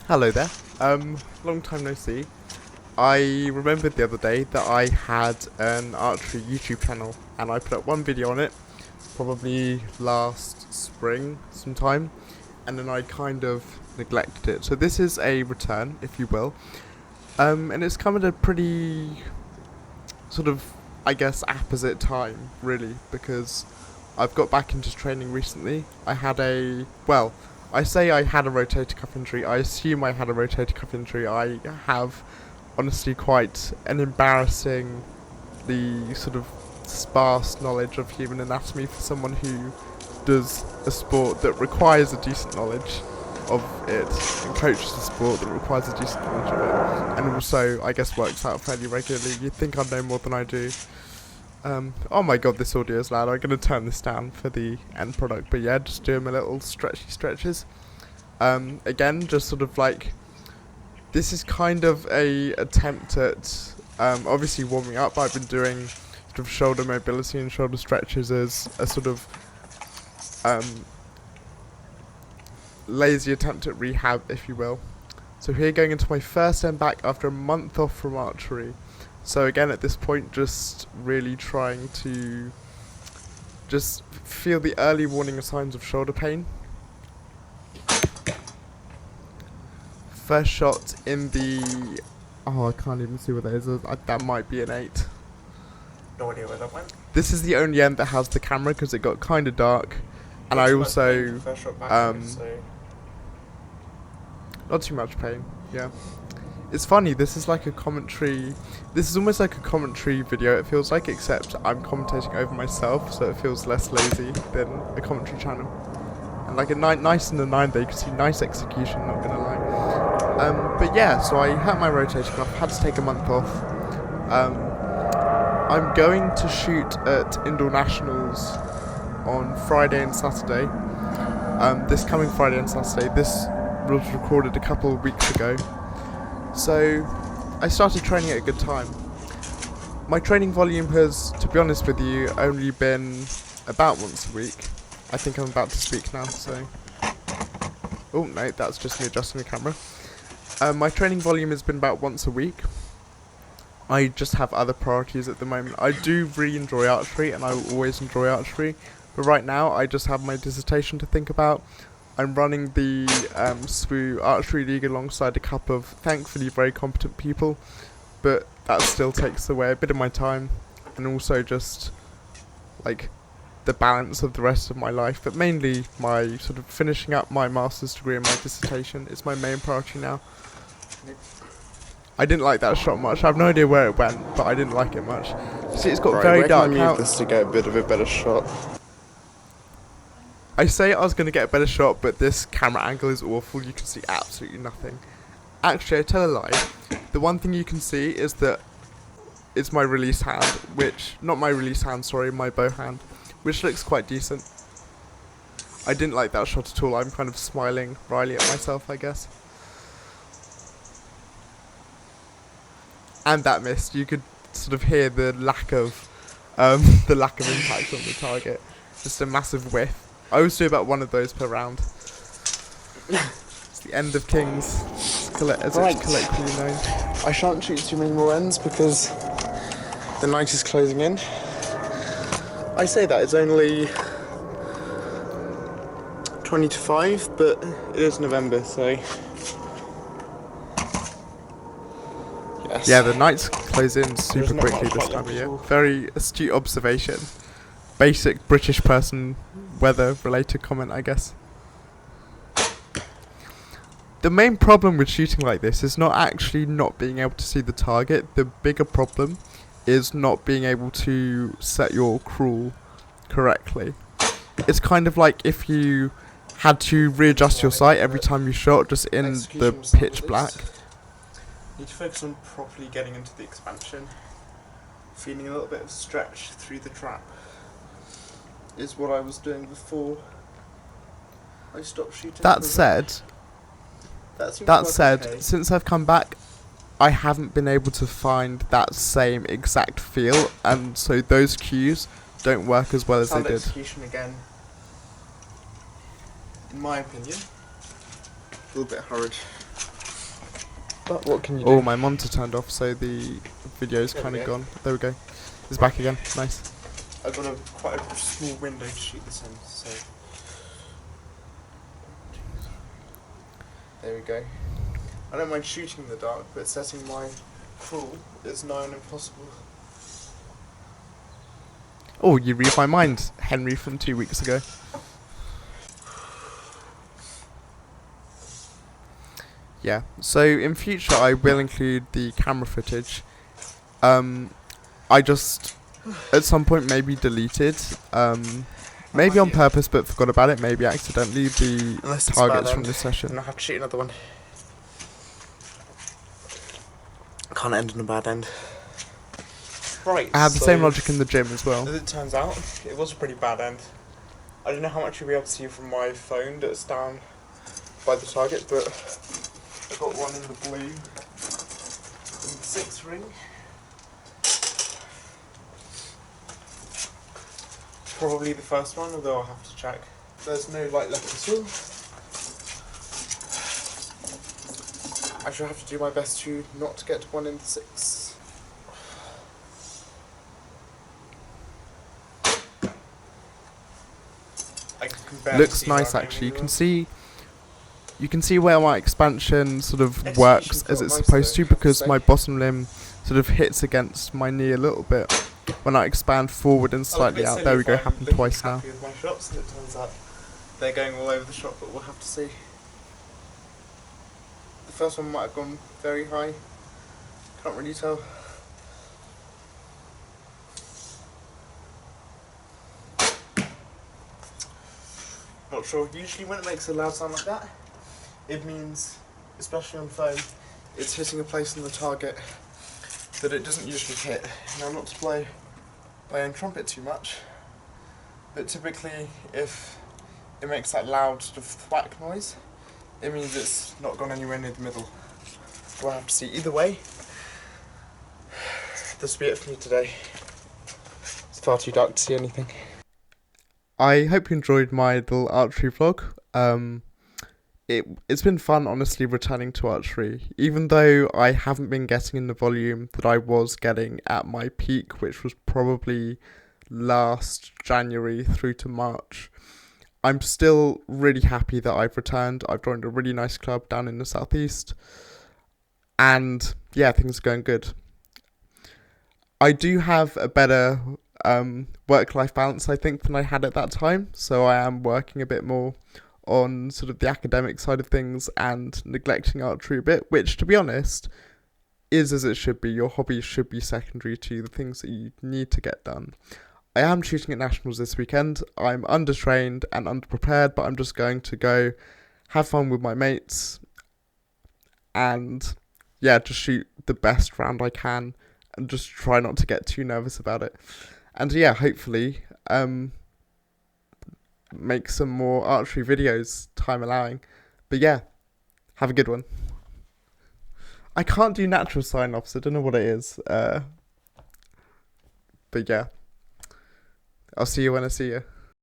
Hello there. Long time no see. I remembered the other day that I had an archery YouTube channel and I put up one video on it, probably last spring sometime, and then I kind of neglected it. So this is a return, if you will. And it's come at a pretty sort of, I guess, apposite time, really, because I've got back into training recently. I had a, well, I say I had a rotator cuff injury. I assume I had a rotator cuff injury. I have, honestly, quite an embarrassingly sort of sparse knowledge of human anatomy for someone who does a sport that requires a decent knowledge of it and coaches a sport that requires a decent knowledge of it, and also, I guess, works out fairly regularly. You'd think I'd know more than I do. Oh my god, this audio is loud. I'm going to turn this down for the end product, but yeah, just doing my little stretchy stretches. Again, just sort of like, this is kind of a attempt at, obviously warming up. I've been doing sort of shoulder mobility and shoulder stretches as a sort of, lazy attempt at rehab, if you will. So here, going into my first end back after a month off from archery. So again, at this point, just really trying to just feel the early warning signs of shoulder pain. First shot in the... oh, I can't even see what that is. That might be an 8. No idea where that went. This is the only end that has the camera because it got kind of dark. And I also... not too much pain, yeah. It's funny, this is like a commentary, this is almost like a commentary video, it feels like, except I'm commentating over myself, so it feels less lazy than a commentary channel. And like a nice in the 9 there, you can see nice execution, not gonna lie. But yeah, so I hurt my rotator cuff, had to take a month off. I'm going to shoot at Indoor Nationals on Friday and Saturday. This coming Friday and Saturday. This was recorded a couple of weeks ago. So, I started training at a good time. My training volume has, to be honest with you, only been about once a week. I think I'm about to speak now, so... oh, no, that's just me adjusting the camera. My training volume has been about once a week. I just have other priorities at the moment. I do really enjoy archery, and I will always enjoy archery. But right now, I just have my dissertation to think about. I'm running the SWU Archery League alongside a couple of, thankfully, very competent people, but that still takes away a bit of my time, and also just, like, the balance of the rest of my life, but mainly my sort of finishing up my master's degree and my dissertation is my main priority now. I didn't like that shot much. I have no idea where it went, but I didn't like it much. See, it's got very dark out. This to get a bit of a better shot. I say I was going to get a better shot, but this camera angle is awful. You can see absolutely nothing. Actually, I tell a lie. The one thing you can see is that it's my release hand, which... not my release hand, sorry, my bow hand, which looks quite decent. I didn't like that shot at all. I'm kind of smiling wryly at myself, I guess. And that missed. You could sort of hear the lack of impact on the target. Just a massive whiff. I always do about one of those per round. It's the end of Kings, as it's colloquially known. I shan't shoot too many more ends because the night is closing in. I say that, it's only 20 to 5, but it is November, so... yes. Yeah, the nights close in super quickly this time of year. Very astute observation. Basic British person weather-related comment, I guess. The main problem with shooting like this is not actually not being able to see the target. The bigger problem is not being able to set your crawl correctly. It's kind of like if you had to readjust your sight every time you shot, just in the pitch black. Need to focus on properly getting into the expansion. Feeling a little bit of stretch through the trap is what I was doing before I stopped shooting. That said, since I've come back, I haven't been able to find that same exact feel, and so those cues don't work as well as they did. Execution again, in my opinion, a little bit hurried. But what can you Oh, do? my monitor turned off, so the video's There we kind of go. gone. There we go. It's back again. Nice. I've got quite a small window to shoot this in, so there we go. I don't mind shooting in the dark, but setting my crawl is nigh on impossible. Oh, you read my mind, Henry, from 2 weeks ago. Yeah, so in future I will include the camera footage. I just, at some point, maybe deleted, maybe on purpose but forgot about it, maybe accidentally, the Unless it's targets bad from end, this session. and I have to shoot another one. Can't end on a bad end. Right, I had the same logic in the gym as well. as it turns out, it was a pretty bad end. I don't know how much you'll be able to see from my phone that's down by the target, but I got one in the blue, in the 6 ring. Probably the first one, although I'll have to check. There's no light left at all. I shall have to do my best to not get one in the 6. I can barely Looks see where nice I'm actually. aiming You can see where my expansion sort of Execution's works got as it's nice supposed though, to, I have to because say. my bottom limb sort of hits against my knee a little bit when I expand forward and slightly out. There we go, happened twice now. Happy with my shots, and it turns out they're going all over the shot, but we'll have to see. The first one might have gone very high. Can't really tell. Not sure. Usually when it makes a loud sound like that, it means, especially on phone, it's hitting a place on the target that it doesn't usually hit. Now, not to blow my own trumpet too much, but typically if it makes that loud sort of thwack noise, it means it's not gone anywhere near the middle. We'll have to see. Either way, this will be it for me today. It's far too dark to see anything. I hope you enjoyed my little archery vlog. It's been fun, honestly, returning to archery, even though I haven't been getting in the volume that I was getting at my peak, which was probably last January through to March. I'm still really happy that I've returned. I've joined a really nice club down in the southeast, and yeah, things are going good. I do have a better work-life balance, I think, than I had at that time, so I am working a bit more on sort of the academic side of things and neglecting archery a bit, which, to be honest, is as it should be. Your hobbies should be secondary to the things that you need to get done. I am shooting at nationals this weekend. I'm undertrained and underprepared, but I'm just going to go have fun with my mates and yeah, just shoot the best round I can and just try not to get too nervous about it. And yeah, hopefully make some more archery videos, time allowing. But yeah, have a good one. I can't do natural sign-offs, I don't know what it is. But yeah, I'll see you when I see you.